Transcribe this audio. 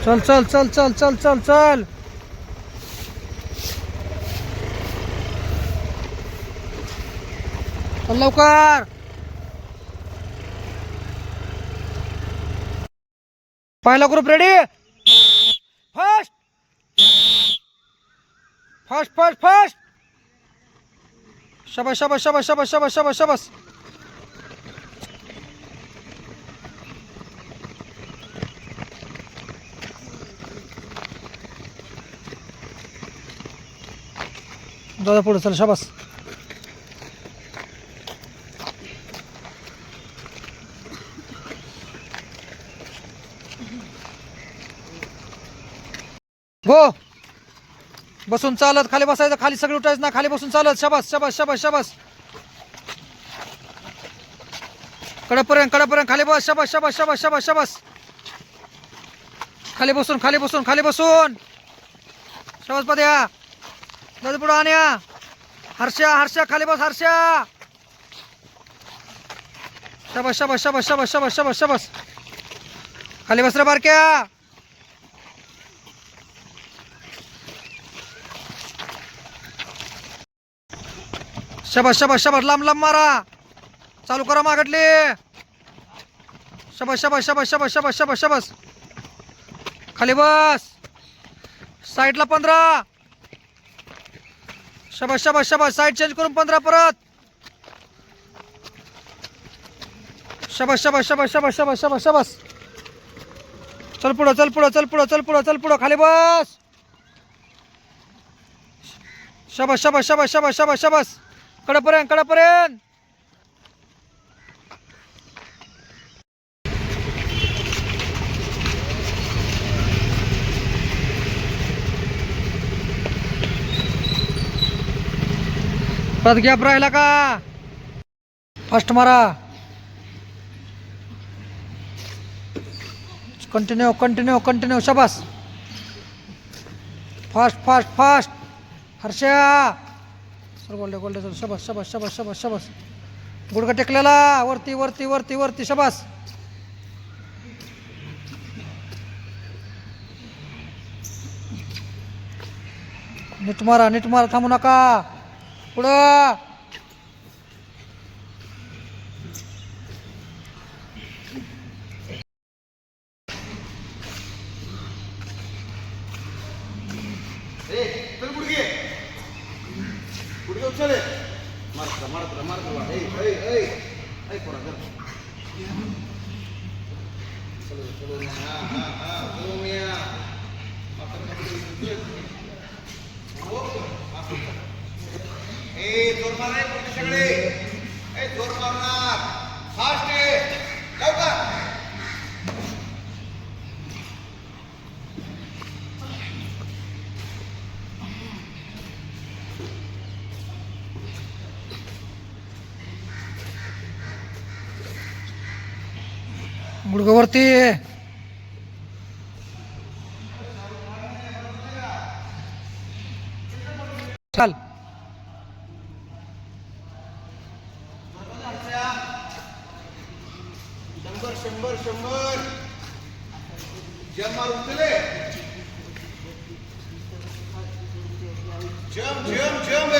चल चल चल चल चल चल चल. चल लवकर. पहिला group ready. Fast fast fast fast. शाबास शाबास शाबास शाबास शाबास शाबास शाबास. दादा पुढे चल. शाबास. गो. बसून चालत खाली बसायचं. खाली सगळं उठायचं ना. खाली बसून चालत. शाबास शाबास शाबास शाबास. कडेपर्यंत कडेपर्यंत खाली बस. शाबास शाबास शाबास शाबास शाबास. खाली बसून खाली बसून खाली बसून. शाबास पद्या. दादा पुढे आण्या. हर्षा हर्षा खाली बस. हर्षा. शाबास शाबास शाबास शाबास शाबास शाबास शाबास. खाली बस रे बारक्या. शाबास शाबास शाबास. लांब लांब मारा. चालू करा मागटली. शाबास शाबास शाबास शाबास शाबास शाबास शाबास. खाली बस. साईडला 15. शाबास शाबास शाबास. साईड चेंज करून 15 परत. शाबास शाबास शाबास शाबास शाबास शाबास शाबास. चल पुढं चल पुढं चल पुढं चल पुढं चल पुढं. खाली बस. शाबास शाबास शाबास शाबास शाबास शाबास. कडेपर्यंत कडेपर्यंत. परत गॅप राहिला का. फास्ट मारा. Continue continue continue. शाबास. Fast fast fast. Harsha. Sir गोल्डे गोल्डे. सर शाबास शाबास शाबास शाबास शाबास. गुडघा टेकलेला. वरती वरती वरती वरती. शाबास. नीट मारा नीट मारा. थांबू नका. पुढं. जोर मारणार सगळे. जोर मारणार. फास्ट लवकर. गुडघावरती. चाल. शंभर शंभर. जम मारून चले. जम जम जम